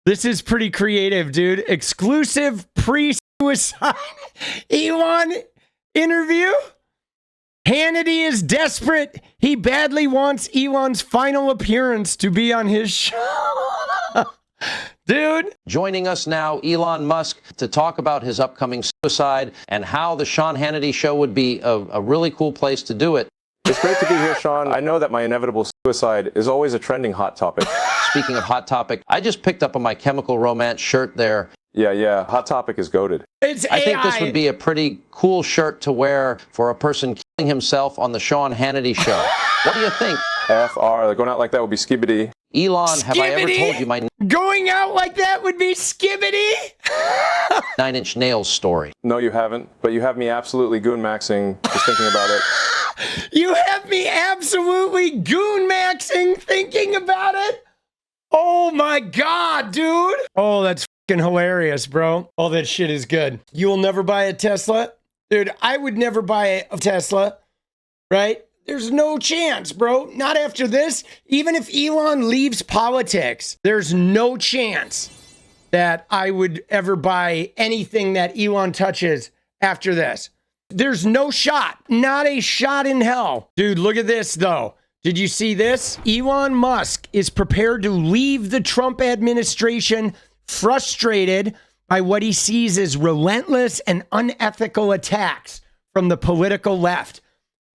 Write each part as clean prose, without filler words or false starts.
This is pretty creative, dude. Exclusive pre-suicide Elon interview. Hannity is desperate. He badly wants Elon's final appearance to be on his show. Dude. Joining us now, Elon Musk, to talk about his upcoming suicide and how the Sean Hannity show would be a really cool place to do it. It's great to be here, Sean. I know that my inevitable suicide is always a trending hot topic. Speaking of hot topic, I just picked up on my Chemical Romance shirt there. Yeah. Hot Topic is goated. It's I think this would be a pretty cool shirt to wear for a person killing himself on the Sean Hannity show. What do you think? FR, going out like that would be skibbity. Elon, have I ever told you my going out like that would be skibbity? 9 Inch Nails story? No, you haven't, but you have me absolutely goon-maxing just thinking about it. You have me absolutely goon-maxing thinking about it? Oh my God, dude. Oh, that's fucking hilarious, bro. All that shit is good. You will never buy a Tesla? Dude, I would never buy a Tesla, right? There's no chance, bro. Not after this. Even if Elon leaves politics, there's no chance that I would ever buy anything that Elon touches after this. There's no shot. Not a shot in hell. Dude, look at this, though. Did you see this? Elon Musk is prepared to leave the Trump administration frustrated by what he sees as relentless and unethical attacks from the political left.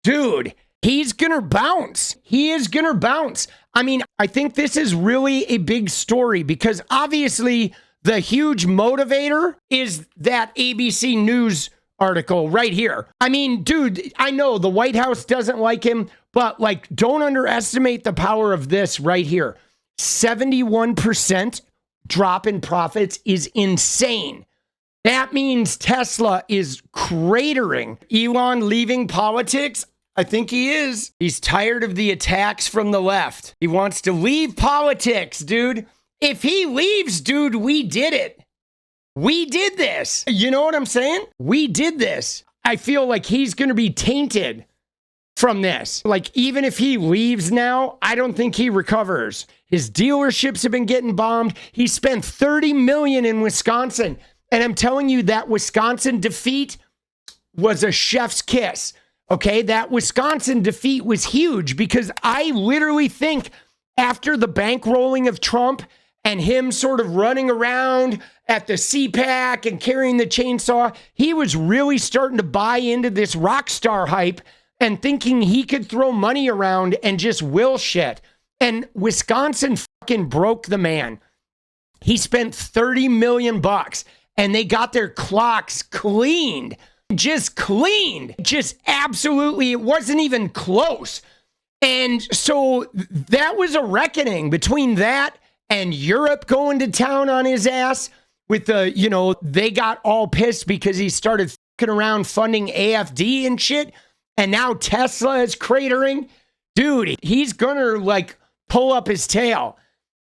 Dude, he's gonna bounce. He is gonna bounce. I mean, I think this is really a big story because obviously the huge motivator is that ABC News article right here. I mean, dude, I know the White House doesn't like him, but like, don't underestimate the power of this right here. 71% drop in profits is insane. That means Tesla is cratering. Elon leaving politics? I think he is. He's tired of the attacks from the left. He wants to leave politics, dude. If he leaves, dude, we did it. We did this. You know what I'm saying? We did this. I feel like he's going to be tainted from this. Like, even if he leaves now, I don't think he recovers. His dealerships have been getting bombed. He spent $30 million in Wisconsin. And I'm telling you, that Wisconsin defeat was a chef's kiss. Okay, that Wisconsin defeat was huge because I literally think after the bankrolling of Trump and him sort of running around at the CPAC and carrying the chainsaw, he was really starting to buy into this rock star hype and thinking he could throw money around and just will shit. And Wisconsin fucking broke the man. He spent $30 million and they got their clocks cleaned. Just cleaned. Just absolutely, it wasn't even close. And so that was a reckoning between that and Europe going to town on his ass with the, you know, they got all pissed because he started fucking around funding AFD and shit. And now Tesla is cratering. Dude, he's gonna like pull up his tail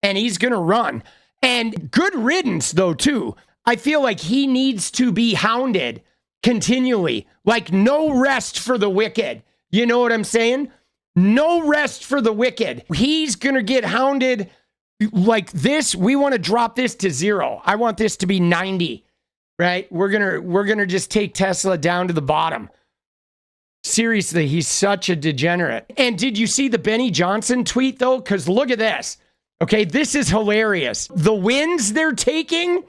and he's gonna run. And good riddance though, too. I feel like he needs to be hounded continually. Like no rest for the wicked. You know what I'm saying? No rest for the wicked. He's gonna get hounded like this. We want to drop this to 0. I want this to be 90, right? We're gonna just take Tesla down to the bottom. Seriously, he's such a degenerate. And did you see the Benny Johnson tweet though? Because look at this. Okay, this is hilarious. The wins they're taking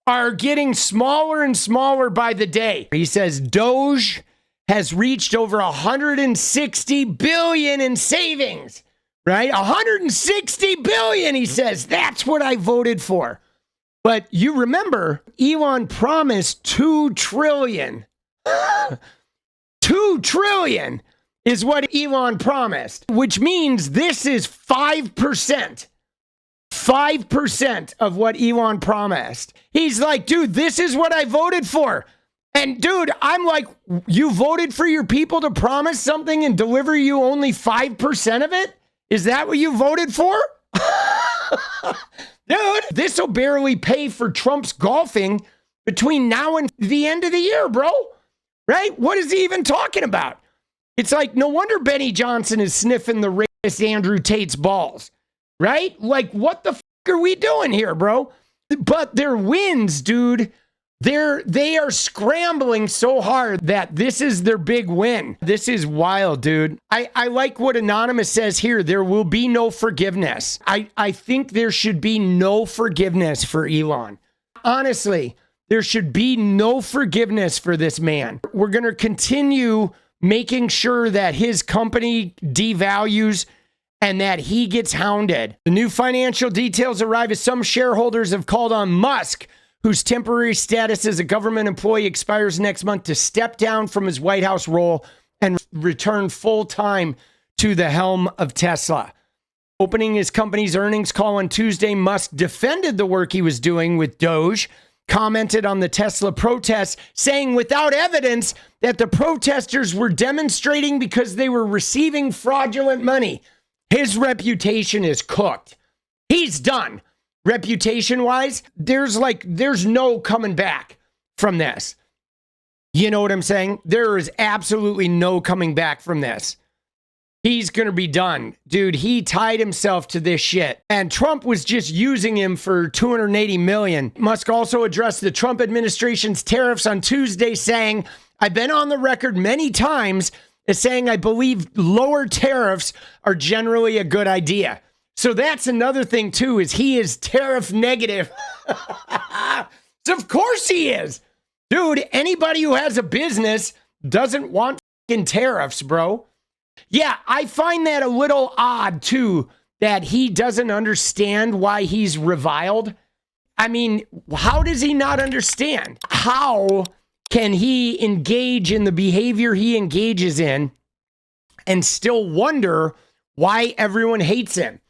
are getting smaller and smaller by the day. He says Doge has reached over 160 billion in savings. Right? 160 billion, he says. That's what I voted for. But you remember, Elon promised 2 trillion. 2 trillion is what Elon promised, which means this is 5%. 5% of what Elon promised. He's like, dude, this is what I voted for. And dude, I'm like, you voted for your people to promise something and deliver you only 5% of it? Is that what you voted for? Dude, this will barely pay for Trump's golfing between now and the end of the year, bro. Right? What is he even talking about? It's like, no wonder Benny Johnson is sniffing the rapist Andrew Tate's balls. Right? Like, what the fuck are we doing here, bro? But their wins, dude, they are scrambling so hard that this is their big win. This is wild, dude. I like what Anonymous says here. There will be no forgiveness. I think there should be no forgiveness for Elon. Honestly, there should be no forgiveness for this man. We're going to continue making sure that his company devalues and that he gets hounded. The new financial details arrive as some shareholders have called on Musk, whose temporary status as a government employee expires next month, to step down from his White House role and return full-time to the helm of Tesla. Opening his company's earnings call on Tuesday, Musk defended the work he was doing with Doge, commented on the Tesla protests, saying without evidence that the protesters were demonstrating because they were receiving fraudulent money. His reputation is cooked. He's done. Reputation-wise, there's no coming back from this. You know what I'm saying? There is absolutely no coming back from this. He's going to be done. Dude, he tied himself to this shit. And Trump was just using him for $280 million. Musk also addressed the Trump administration's tariffs on Tuesday, saying, I've been on the record many times as saying I believe lower tariffs are generally a good idea. So that's another thing, too, is he is tariff negative. So of course he is. Dude, anybody who has a business doesn't want fucking tariffs, bro. Yeah, I find that a little odd, too, that he doesn't understand why he's reviled. I mean, how does he not understand? How can he engage in the behavior he engages in and still wonder why everyone hates him?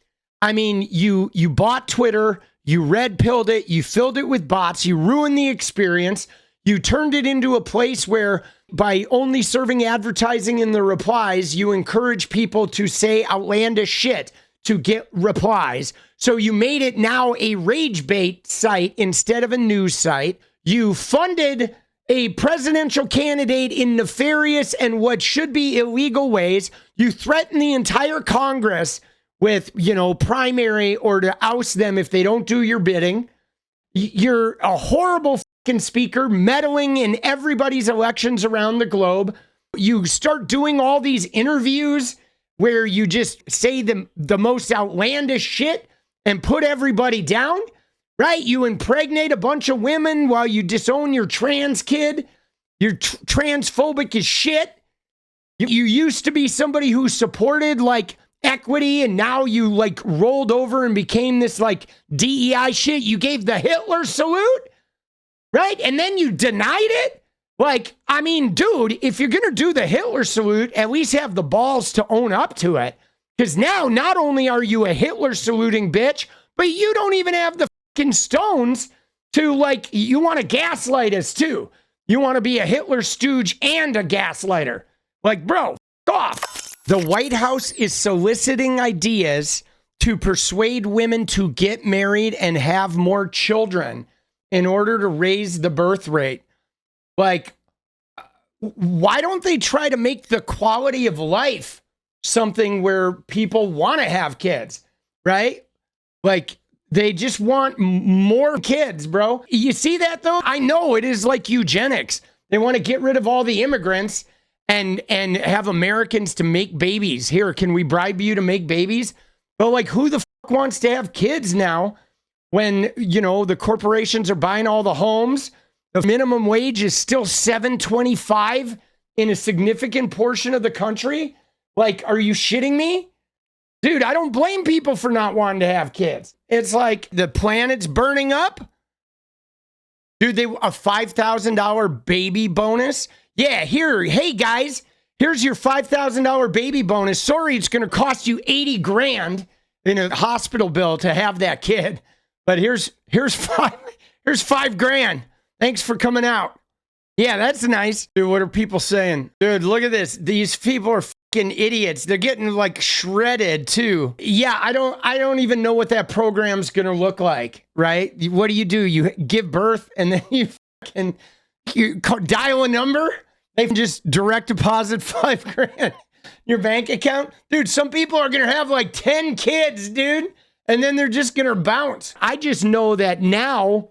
I mean, you bought Twitter, you red-pilled it, you filled it with bots, you ruined the experience, you turned it into a place where by only serving advertising in the replies, you encourage people to say outlandish shit to get replies. So you made it now a rage bait site instead of a news site. You funded a presidential candidate in nefarious and what should be illegal ways. You threaten the entire Congress with, primary or to oust them if they don't do your bidding. You're a horrible fucking speaker, meddling in everybody's elections around the globe. You start doing all these interviews where you just say the most outlandish shit and put everybody down, right? You impregnate a bunch of women while you disown your trans kid. You're transphobic as shit. You used to be somebody who supported equity, and now you rolled over and became this DEI shit. You gave the Hitler salute, right? And then you denied it. Dude, if you're gonna do the Hitler salute, at least have the balls to own up to it. Because now not only are you a Hitler saluting bitch, but you don't even have the fucking stones to you want to gaslight us too. You want to be a Hitler stooge and a gaslighter. Bro, f off. The White House is soliciting ideas to persuade women to get married and have more children in order to raise the birth rate. Why don't they try to make the quality of life something where people want to have kids, right? They just want more kids, bro. You see that, though? I know it is like eugenics. They want to get rid of all the immigrants and have Americans to make babies. Here, can we bribe you to make babies? But who the fuck wants to have kids now when, the corporations are buying all the homes? The minimum wage is still $7.25 in a significant portion of the country. Are you shitting me? Dude, I don't blame people for not wanting to have kids. It's the planet's burning up. Dude, a $5,000 baby bonus. Yeah, hey guys, here's your $5,000 baby bonus. Sorry, it's going to cost you $80,000 in a hospital bill to have that kid. But here's $5,000. Thanks for coming out. Yeah, that's nice. Dude, what are people saying? Dude, look at this. These people are fucking idiots. They're getting shredded too. Yeah, I don't even know what that program's going to look like, right? What do? You give birth and then you dial a number? They can just direct deposit $5,000 your bank account. Dude, some people are going to have 10 kids, dude. and then they're just going to bounce. I just know that now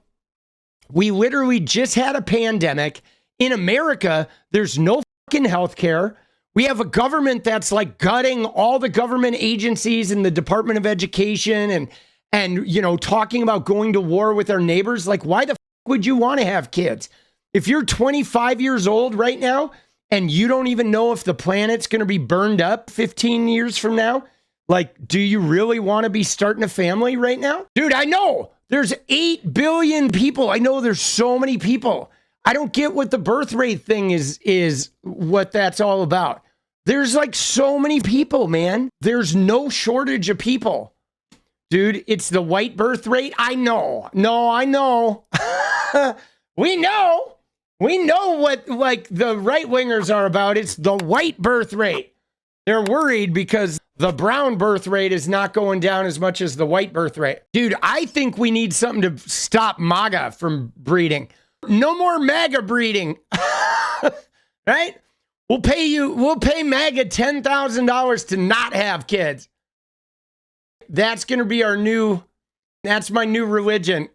we literally just had a pandemic. In America, there's no fucking healthcare. We have a government that's like gutting all the government agencies and the Department of Education and you know, talking about going to war with our neighbors. Like, why the fuck would you want to have kids? If you're 25 years old right now and you don't even know if the planet's going to be burned up 15 years from now, like, do you really want to be starting a family right now? Dude, I know there's 8 billion people. I know there's so many people. I don't get what the birth rate thing is what that's all about. There's like so many people, man. There's no shortage of people. Dude, it's the white birth rate. I know. No, I know. We know. We know what like the right wingers are about. It's the white birth rate. They're worried because the brown birth rate is not going down as much as the white birth rate. Dude, I think we need something to stop Maga from breeding. No more MAGA breeding. Right? We'll pay MAGA $10,000 to not have kids. That's going to be that's my new religion.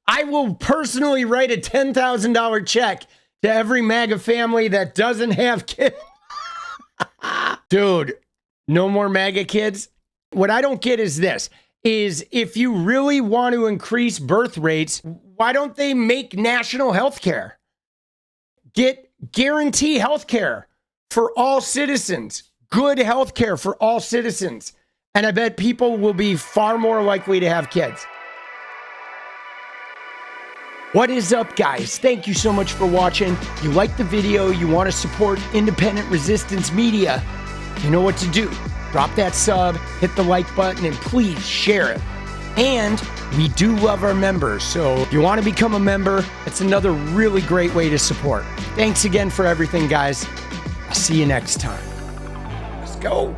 I will personally write a $10,000 check to every MAGA family that doesn't have kids. Dude, no more MAGA kids. What I don't get is this, is if you really want to increase birth rates, why don't they make national health care? Guarantee health care for all citizens. Good health care for all citizens. And I bet people will be far more likely to have kids. What is up, guys? Thank you so much for watching. You like the video, you want to support independent resistance media, you know what to do. Drop that sub, hit the like button, and please share it. And we do love our members, so if you want to become a member, it's another really great way to support. Thanks again for everything, guys. I'll see you next time. Let's go.